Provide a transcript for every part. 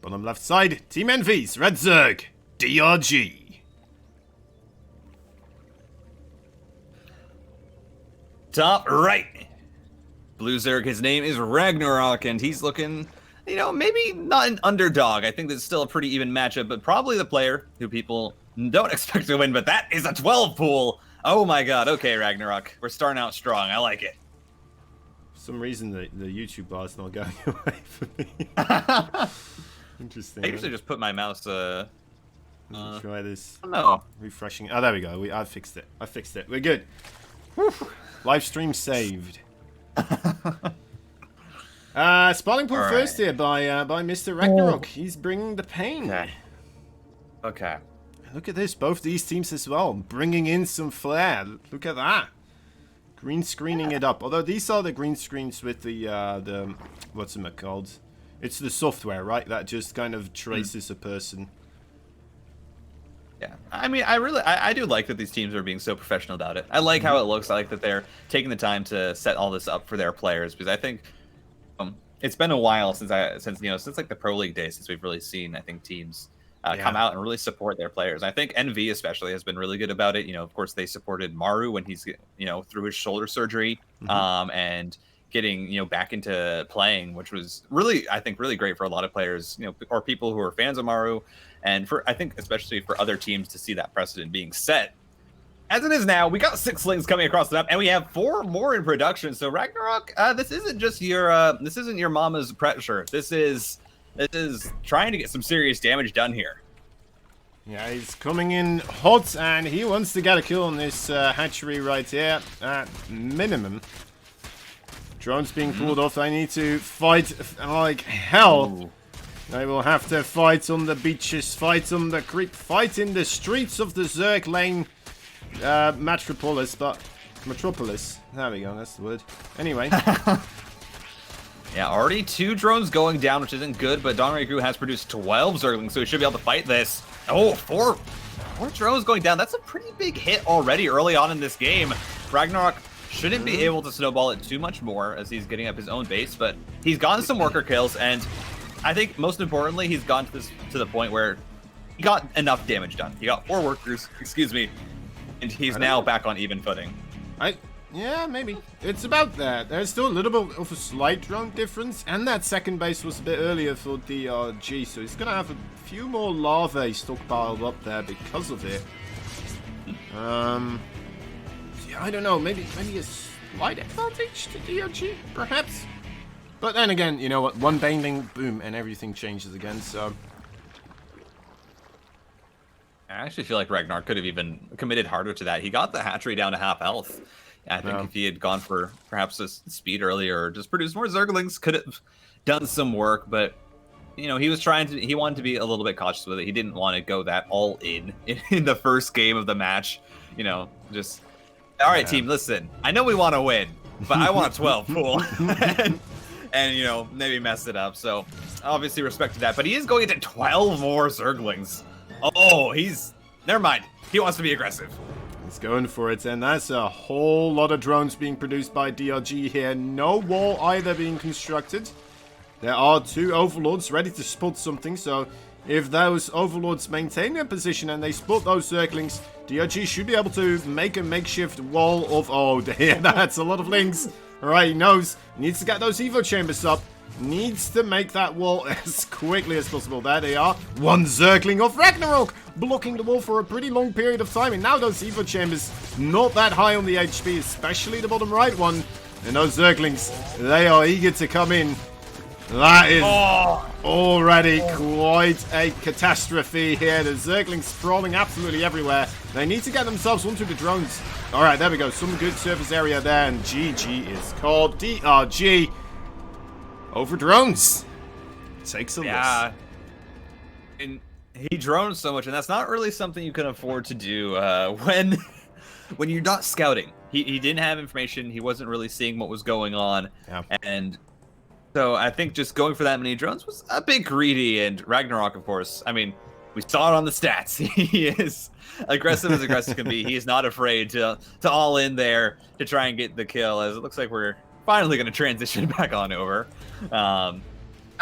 Bottom left side, Team Envy's Red Zerg, DRG. Top right, Blue Zerg, his name is Ragnarok, and he's looking, you know, maybe not an underdog. I think that's still a pretty even matchup, but probably the player who people don't expect to win, but that is a 12 pool. Oh my god, okay, Ragnarok. We're starting out strong. I like it. For some reason, the YouTube bar's not going away for me. Interesting. I usually just put my mouse, Let me try this. No. Refreshing. Oh, there we go. I fixed it. I fixed it. We're good. Whew. Live stream saved. Spawning pool first here by Mr. Ragnarok. He's bringing the pain. Okay. Look at this. Both these teams as well. Bringing in some flair. Look at that. Green screening it up. Although these are the green screens with the what's it called? It's the software, right? That just kind of traces a person. Yeah, I mean, I do like that these teams are being so professional about it. I like how it looks. I like that they're taking the time to set all this up for their players, because I think it's been a while since like the Pro League days since we've really seen, I think, teams come out and really support their players. I think NV especially has been really good about it. You know, of course, they supported Maru when he's, you know, through his shoulder surgery, and getting, you know, back into playing, which was really, I think, really great for a lot of players, you know, or people who are fans of Maru, and for, I think, especially for other teams to see that precedent being set. As it is now, we got 6 slings coming across the map, and we have 4 more in production. So Ragnarok, this isn't just your, this isn't your mama's pressure. This is trying to get some serious damage done here. Yeah, he's coming in hot, and he wants to get a kill on this hatchery right here at minimum. Drones being pulled off. I need to fight like hell. Ooh. I will have to fight on the beaches, fight on the creek, fight in the streets of the Zerg Lane Metropolis. There we go, that's the word. Anyway. Yeah, already 2 drones going down, which isn't good, but Donregu has produced 12 Zerglings, so he should be able to fight this. Oh, 4 drones going down. That's a pretty big hit already early on in this game. Ragnarok shouldn't be able to snowball it too much more as he's getting up his own base, but he's gotten some worker kills, and I think most importantly, he's gotten to the point where he got enough damage done. He got 4 workers, excuse me, and he's now back on even footing. Yeah, maybe. It's about that. There's still a little bit of a slight drone difference, and that second base was a bit earlier for DRG, so he's going to have a few more larvae stockpiled up there because of it. Yeah, I don't know, maybe a slight advantage to DRG, perhaps? But then again, you know what, one baneling, boom, and everything changes again, so... I actually feel like Ragnar could have even committed harder to that. He got the hatchery down to half health. I think if he had gone for perhaps a speed earlier or just produced more Zerglings, could have done some work, but you know, he wanted to be a little bit cautious with it. He didn't want to go that all in the first game of the match. You know, just, all right, team, listen, I know we want to win, but I want a 12 pool. and, you know, maybe messed it up. So obviously respected that, but he is going into 12 more Zerglings. Oh, never mind. He wants to be aggressive. He's going for it, and that's a whole lot of drones being produced by DRG here. No wall either being constructed. There are 2 overlords ready to spot something, so if those overlords maintain their position and they spot those Zerglings, DRG should be able to make a makeshift wall of... Oh dear, that's a lot of links. Alright, he knows. Needs to get those Evo chambers up. Needs to make that wall as quickly as possible. There they are. 1 Zergling of Ragnarok, blocking the wall for a pretty long period of time. And now those Evo chambers, not that high on the HP, especially the bottom right one. And those Zerglings, they are eager to come in. That is already quite a catastrophe here. The Zerglings sprawling absolutely everywhere. They need to get themselves onto the drones. Alright, there we go. Some good surface area there. And GG is called. DRG over drones. Takes a loss. And he drones so much, and that's not really something you can afford to do when you're not scouting. He didn't have information. He wasn't really seeing what was going on. Yeah. And so I think just going for that many drones was a bit greedy. And Ragnarok, of course, I mean, we saw it on the stats. He is aggressive as aggressive can be. He is not afraid to all in there to try and get the kill, as it looks like we're finally going to transition back on over. That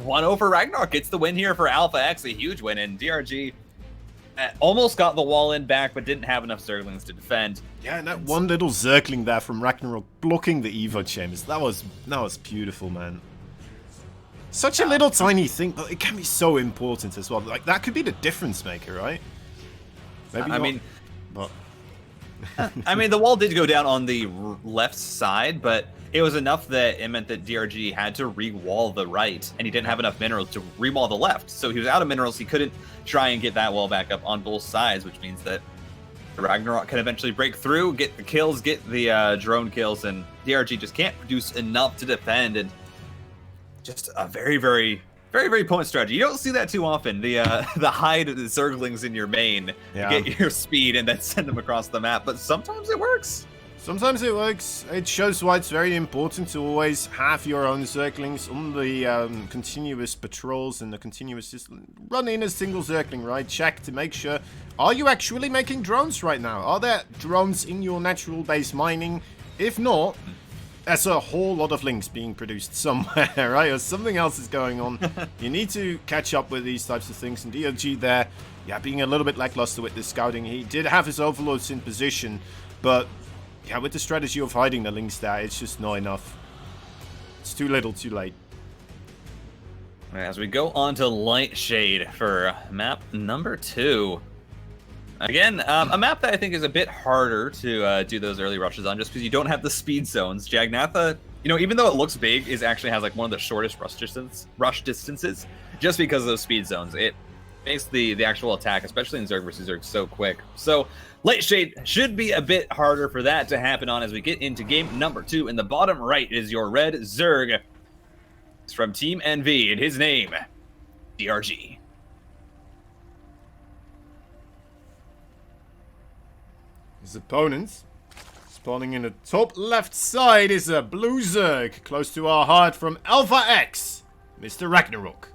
1-0 for Ragnarok gets the win here for Alpha X, a huge win, and DRG almost got the wall in back, but didn't have enough Zerglings to defend. Yeah, and that one little Zergling there from Ragnarok blocking the Evo chambers, that was beautiful, man. Such a little tiny thing, but it can be so important as well. Like, that could be the difference maker, right? Maybe I not, mean, but... I mean, the wall did go down on the left side, but it was enough that it meant that DRG had to re-wall the right, and he didn't have enough minerals to re-wall the left. So he was out of minerals. He couldn't try and get that wall back up on both sides, which means that Ragnarok can eventually break through, get the kills, get the drone kills, and DRG just can't produce enough to defend. And just a very, very, very, very potent strategy. You don't see that too often. The hide the Zerglings in your main to get your speed and then send them across the map. But sometimes it works. Sometimes it works. It shows why it's very important to always have your own Zerglings on the continuous patrols and the continuous system. Run in a single Zergling, right? Check to make sure. Are you actually making drones right now? Are there drones in your natural base mining? If not, there's a whole lot of links being produced somewhere, right? Or something else is going on. You need to catch up with these types of things. And DRG there, yeah, being a little bit lackluster with the scouting. He did have his overlords in position, but yeah, with the strategy of hiding the links there, it's just not enough. It's too little, too late. As we go on to Light Shade for map number 2. Again, a map that I think is a bit harder to do those early rushes on, just because you don't have the speed zones. Jagnatha, you know, even though it looks big, is actually has like one of the shortest rush distances, just because of those speed zones. It makes the actual attack, especially in Zerg versus Zerg, so quick. So Light Shade should be a bit harder for that to happen on as we get into game number 2. In the bottom right is your red Zerg. It's from Team NV, and his name, DRG. His opponent, spawning in the top left side, is a blue Zerg, close to our heart from Alpha X, Mr. Ragnarok.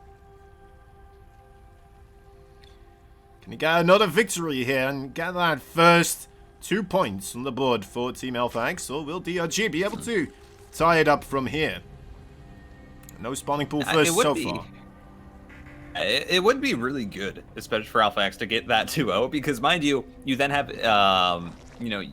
Can he get another victory here and get that first 2 points on the board for Team Alpha X, or will DRG be able to tie it up from here? No spawning pool first so far. It would be really good, especially for Alpha X, to get that 2-0, because mind you, you then have, you know, the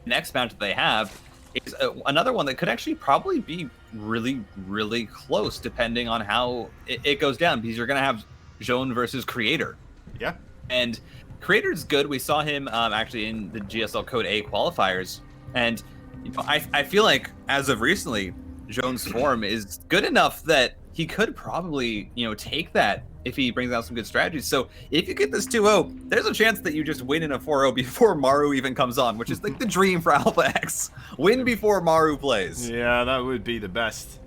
next match that they have is another one that could actually probably be really, really close, depending on how it goes down, because you're going to have Joan versus Creator. Yeah. And Creator's good. We saw him actually in the GSL Code A qualifiers, and you know, I feel like as of recently, Joan's form is good enough that he could probably, you know, take that if he brings out some good strategies. So if you get this 2-0, there's a chance that you just win in a 4-0 before Maru even comes on, which is like the dream for Alpha X. Win before Maru plays. Yeah, that would be the best.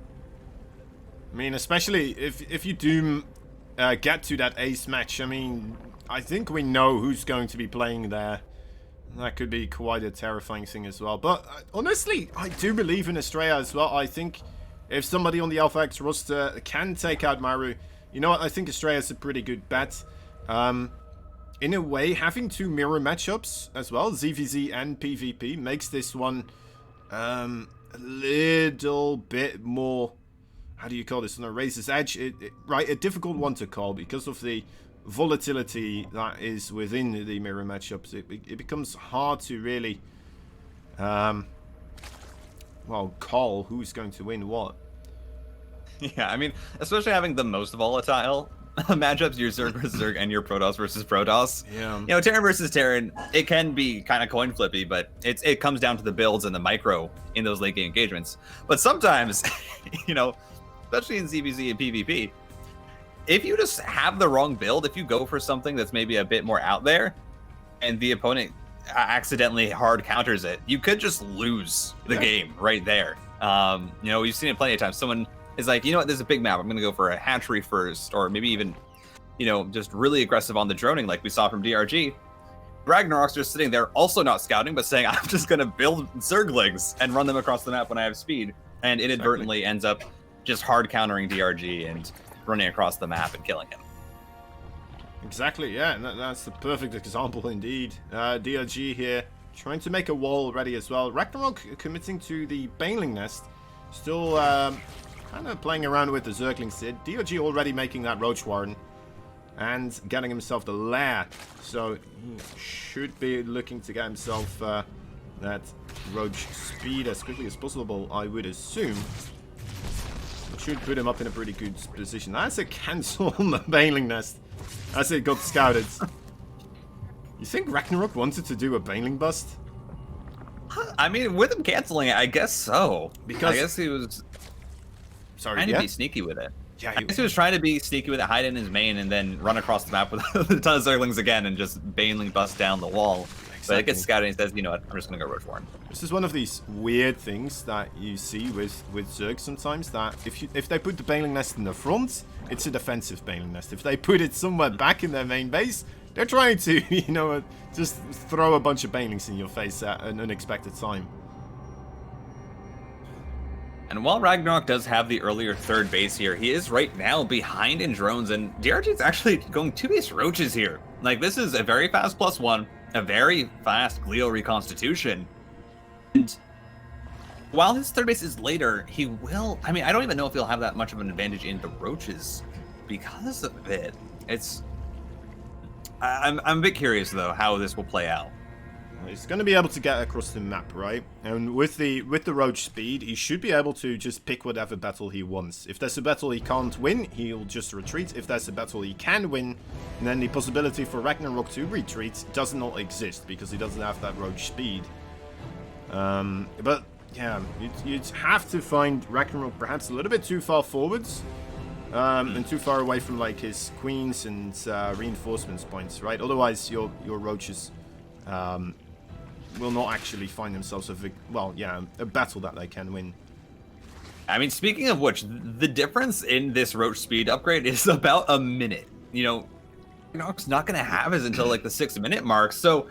I mean, especially if you do get to that ace match. I mean, I think we know who's going to be playing there. That could be quite a terrifying thing as well. But honestly, I do believe in Estrella as well. I think if somebody on the Alpha X roster can take out Maru, you know what? I think Estrella's a pretty good bet. In a way, having 2 mirror matchups as well, ZVZ and PvP, makes this one a little bit more, how do you call this, on a razor's edge? Right, a difficult one to call because of the volatility that is within the mirror matchups. It becomes hard to really, well, call who's going to win what. Yeah, I mean, especially having the most volatile matchups, your Zerg versus Zerg and your Protoss versus Protoss. Yeah. You know, Terran versus Terran, it can be kind of coin flippy, but it comes down to the builds and the micro in those late game engagements. But sometimes, you know, especially in ZVZ and PvP, if you just have the wrong build, if you go for something that's maybe a bit more out there, and the opponent accidentally hard counters it, you could just lose the game right there. You know, we've seen it plenty of times. Someone is like, you know what, there's a big map, I'm going to go for a hatchery first, or maybe even, you know, just really aggressive on the droning like we saw from DRG. Ragnarok's just sitting there, also not scouting, but saying, I'm just going to build Zerglings and run them across the map when I have speed, and inadvertently ends up just hard countering DRG and running across the map and killing him. Exactly, yeah, and that's the perfect example indeed. DRG here, trying to make a wall ready as well. Ragnarok committing to the Baneling Nest. Still kind of playing around with the Zerglings here. DRG already making that Roach Warren and getting himself the lair. So he should be looking to get himself that Roach speed as quickly as possible, I would assume. It should put him up in a pretty good position. That's a cancel on the Baneling Nest as it got scouted. You think Ragnarok wanted to do a Baneling bust? I mean, with him canceling it, I guess so. Because I guess he was trying to be sneaky with it. Yeah, I guess he was trying to be sneaky with it, hide in his main, and then run across the map with a ton of Zerglings again and just Baneling bust down the wall. Exactly. But it gets scouted and he says, you know what, I'm just going to go Roach Warren. This is one of these weird things that you see with Zerg sometimes, that if they put the Baneling Nest in the front, it's a defensive Baneling Nest. If they put it somewhere back in their main base, they're trying to, you know, just throw a bunch of Banelings in your face at an unexpected time. And while Ragnarok does have the earlier third base here, he is right now behind in drones, and DRG is actually going 2 base roaches here. Like, this is a very fast +1, a very fast Glio reconstitution. And while his third base is later, he will... I mean, I don't even know if he'll have that much of an advantage in the roaches because of it. It's... I'm a bit curious, though, how this will play out. He's going to be able to get across the map, right? And with the Roach speed, he should be able to just pick whatever battle he wants. If there's a battle he can't win, he'll just retreat. If there's a battle he can win, then the possibility for Ragnarok to retreat does not exist because he doesn't have that Roach speed. But yeah, you'd have to find Ragnarok perhaps a little bit too far forwards. And too far away from like his queens and reinforcements points, right? Otherwise, your roaches will not actually find themselves a battle that they can win. I mean, speaking of which, the difference in this roach speed upgrade is about a minute. You know, Ragnarok's not going to have his until like the 6-minute mark, so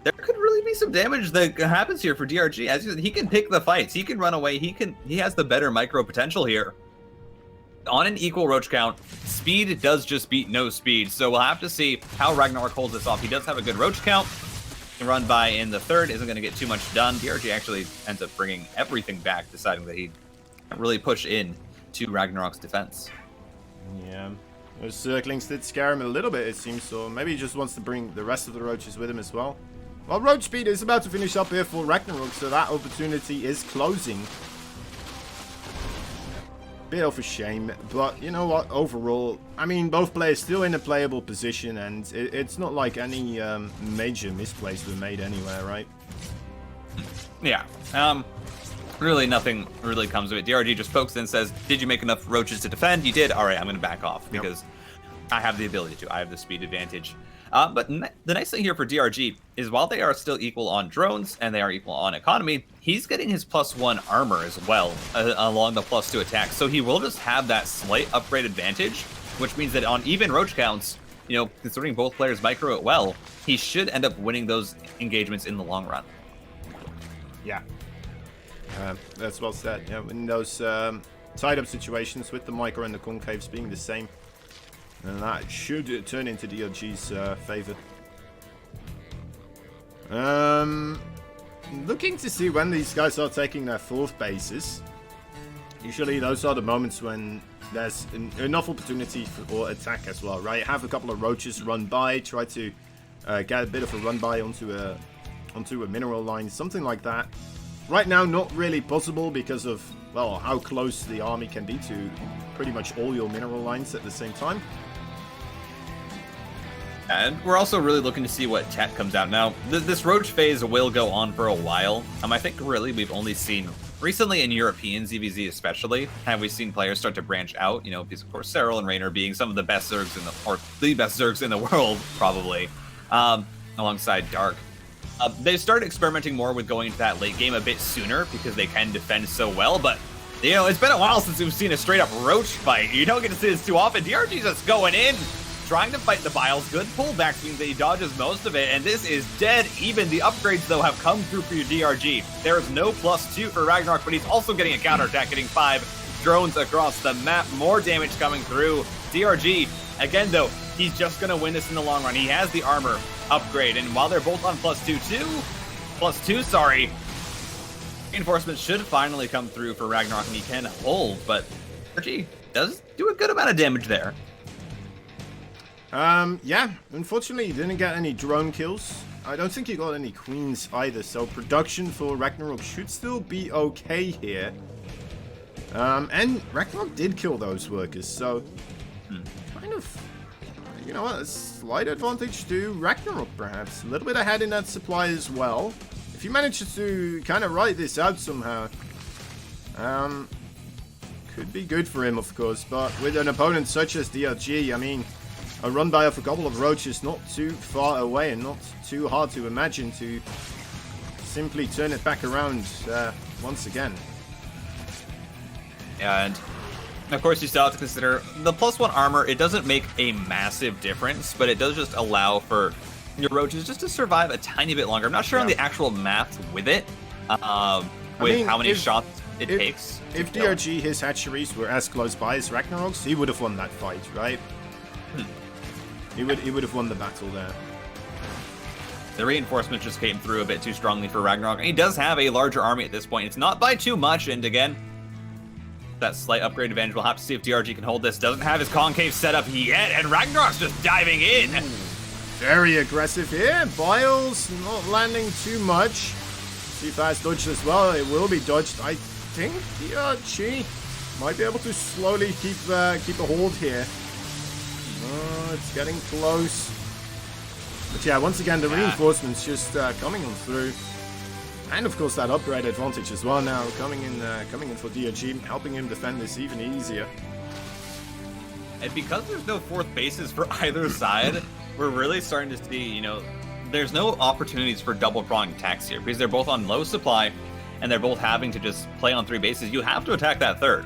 there could really be some damage that happens here for DRG. As you said, he can pick the fights, he can run away, he has the better micro potential here. On an equal roach count, speed does just beat no speed, so we'll have to see how Ragnarok holds this off. He does have a good roach count. Run by in the third isn't going to get too much done. DRG actually ends up bringing everything back, deciding that he can't really push in to Ragnarok's defense. Yeah, those Zerglings did scare him a little bit, it seems, so maybe he just wants to bring the rest of the roaches with him as well. Well, roach speed is about to finish up here for Ragnarok, so that opportunity is closing. Bit of a shame, but you know what, overall, I mean, both players still in a playable position, and it's not like any major misplays were made anywhere, right? Yeah, really nothing really comes of it. DRG just pokes in and says, did you make enough roaches to defend? You did? Alright, I'm going to back off, because I have the ability to. I have the speed advantage. But the nice thing here for DRG is while they are still equal on drones and they are equal on economy, he's getting his +1 armor as well along the +2 attack. So he will just have that slight upgrade advantage, which means that on even roach counts, you know, considering both players micro it well, he should end up winning those engagements in the long run. Yeah. That's well said. Yeah, in those tied up situations with the micro and the concaves being the same, and that should turn into DRG's favor. Looking to see when these guys are taking their fourth bases. Usually those are the moments when there's enough opportunity for attack as well, right? Have a couple of roaches run by, try to get a bit of a run by onto a mineral line, something like that. Right now, not really possible because of, well, how close the army can be to pretty much all your mineral lines at the same time. And we're also really looking to see what tech comes out. Now, this roach phase will go on for a while. I think really we've only seen, recently in European ZVZ especially, have we seen players start to branch out, you know, because of course Cyril and Raynor being some of the best Zergs the best Zergs in the world, probably, alongside Dark. They started experimenting more with going to that late game a bit sooner because they can defend so well, but you know, it's been a while since we've seen a straight up roach fight. You don't get to see this too often. DRG's just going in, trying to fight the Biles. Good pullback means that he dodges most of it, and this is dead even. The upgrades, though, have come through for your DRG. There is no +2 for Ragnarok, but he's also getting a counterattack, getting 5 drones across the map. More damage coming through. DRG, again, though, he's just going to win this in the long run. He has the armor upgrade, and while they're both on +2, sorry, reinforcements should finally come through for Ragnarok, and he can hold, but DRG does do a good amount of damage there. Yeah, unfortunately, he didn't get any drone kills. I don't think he got any queens either, so production for Ragnarok should still be okay here. And Ragnarok did kill those workers, so kind of, you know what, a slight advantage to Ragnarok perhaps. A little bit ahead in that supply as well. If he manages to kind of write this out somehow, could be good for him, of course, but with an opponent such as DRG, I mean, a run by of a couple of roaches not too far away and not too hard to imagine to simply turn it back around once again. And of course, you still have to consider the +1 armor. It doesn't make a massive difference, but it does just allow for your roaches just to survive a tiny bit longer. I'm not sure on the actual math with it, how many shots it takes. If DRG, his hatcheries were as close by as Ragnarok's, he would have won that fight, right? He would have won the battle there. The reinforcements just came through a bit too strongly for Ragnarok, and he does have a larger army at this point. It's not by too much, and again, that slight upgrade advantage. We'll have to see if DRG can hold this. Doesn't have his concave set up yet, and Ragnarok's just diving in. Ooh, very aggressive here. Biles not landing too much. See fast dodge as well. It will be dodged. I think DRG might be able to slowly keep a hold here. Oh, it's getting close. But yeah, once again, the reinforcements just coming on through. And of course that upgrade advantage as well now coming in for DRG, helping him defend this even easier. And because there's no fourth bases for either side, we're really starting to see, you know, there's no opportunities for double-pronged attacks here because they're both on low supply and they're both having to just play on 3 bases. You have to attack that third.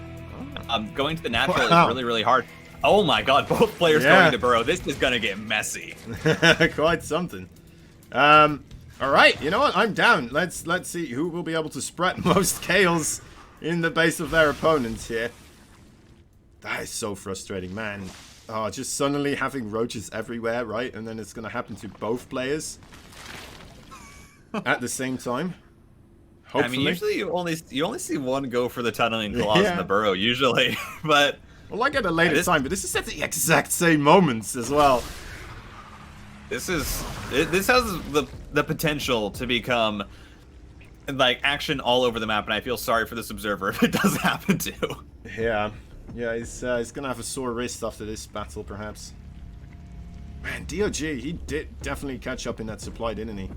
Going to the natural is really, really hard. Oh my god, both players going to burrow. This is going to get messy. Quite something. Alright, you know what? I'm down. Let's see who will be able to spread most chaos in the base of their opponents here. That is so frustrating, man. Oh, just suddenly having roaches everywhere, right? And then it's going to happen to both players at the same time. Hopefully. I mean, usually you only see one go for the tunneling claws in the burrow, usually. But well, like at a later time, but this is at the exact same moments as well. This has the potential to become like action all over the map, and I feel sorry for this observer if it does happen to. Yeah, he's gonna have a sore wrist after this battle, perhaps. Man, DRG, he did definitely catch up in that supply, didn't he?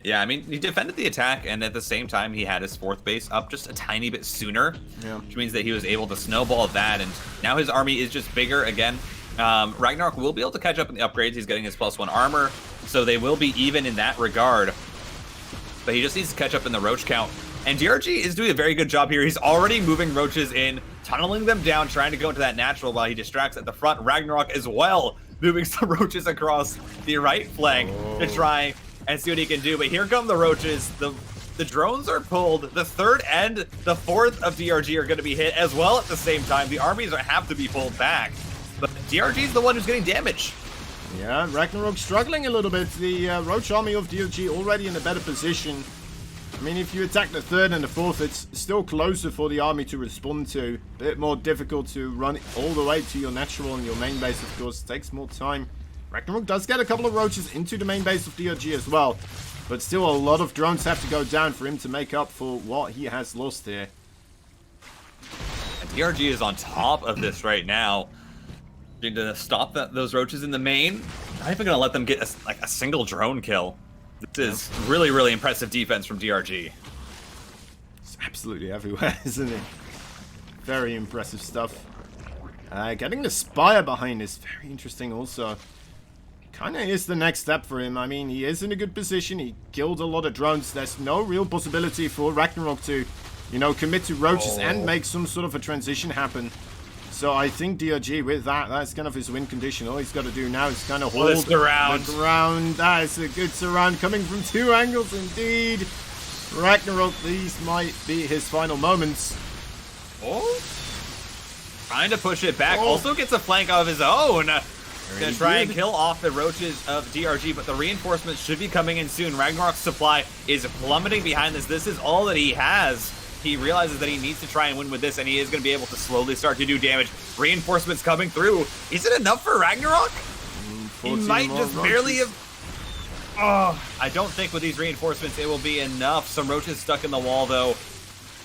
Yeah, I mean, he defended the attack, and at the same time, he had his fourth base up just a tiny bit sooner, which means that he was able to snowball that, and now his army is just bigger again. Ragnarok will be able to catch up in the upgrades. He's getting his +1 armor, so they will be even in that regard. But he just needs to catch up in the roach count. And DRG is doing a very good job here. He's already moving roaches in, tunneling them down, trying to go into that natural while he distracts at the front. Ragnarok as well, moving some roaches across the right flank to try and see what he can do. But here come the roaches. The drones are pulled. The third and the fourth of DRG are going to be hit as well at the same time. The armies have to be pulled back. But DRG is the one who's getting damage. Yeah, Ragnarok struggling a little bit. The Roach army of DRG already in a better position. I mean, if you attack the third and the fourth, it's still closer for the army to respond to. A bit more difficult to run all the way to your natural and your main base, of course. It takes more time. Ragnarok does get a couple of roaches into the main base of DRG as well. But still, a lot of drones have to go down for him to make up for what he has lost here. And DRG is on top of this right now. Need to stop those roaches in the main. Not even gonna let them get a single drone kill. This is really, really impressive defense from DRG. It's absolutely everywhere, isn't it? Very impressive stuff. Getting the Spire behind is very interesting also. Kind of is the next step for him. I mean, he is in a good position. He killed a lot of drones. There's no real possibility for Ragnarok to, you know, commit to roaches and make some sort of a transition happen. So I think DRG with that's kind of his win condition. All he's got to do now is kind of hold the ground. That is a good surround coming from two angles indeed. Ragnarok, these might be his final moments. Oh, trying to push it back. Also gets a flank of his own. Gonna try and kill off the roaches of DRG, but the reinforcements should be coming in soon. Ragnarok's supply is plummeting behind this. This is all that he has. he realizes that he needs to try and win with this, and he is going to be able to slowly start to do damage. Reinforcements coming through. Is it enough for Ragnarok? He might just barely have... Oh, I don't think with these reinforcements it will be enough. Some roaches stuck in the wall, though.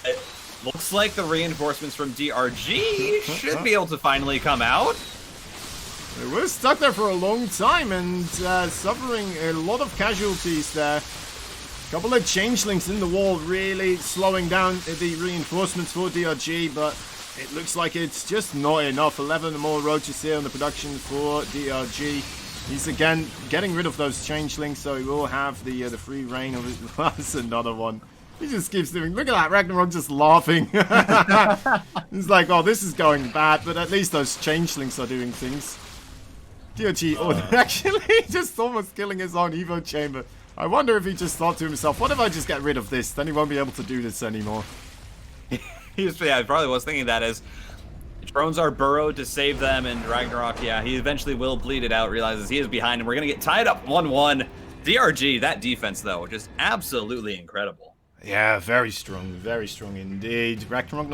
It looks like the reinforcements from DRG should be able to finally come out. They were stuck there for a long time and suffering a lot of casualties there. A couple of changelings in the wall really slowing down the reinforcements for DRG, but it looks like it's just not enough. 11 more roaches here on the production for DRG. He's again getting rid of those changelings, so he will have the free reign of it. That's another one. He just keeps doing. Look at that, Ragnarok just laughing. He's like, oh, this is going bad, but at least those changelings are doing things. DRG actually just almost killing his own Evo chamber. I wonder if he just thought to himself, what if I just get rid of this? Then he won't be able to do this anymore. He probably was thinking that as drones are burrowed to save them, and Ragnarok, yeah, he eventually will bleed it out, realizes he is behind, and we're going to get tied up 1-1. DRG, that defense, though, just absolutely incredible. Yeah, very strong indeed. Ragnarok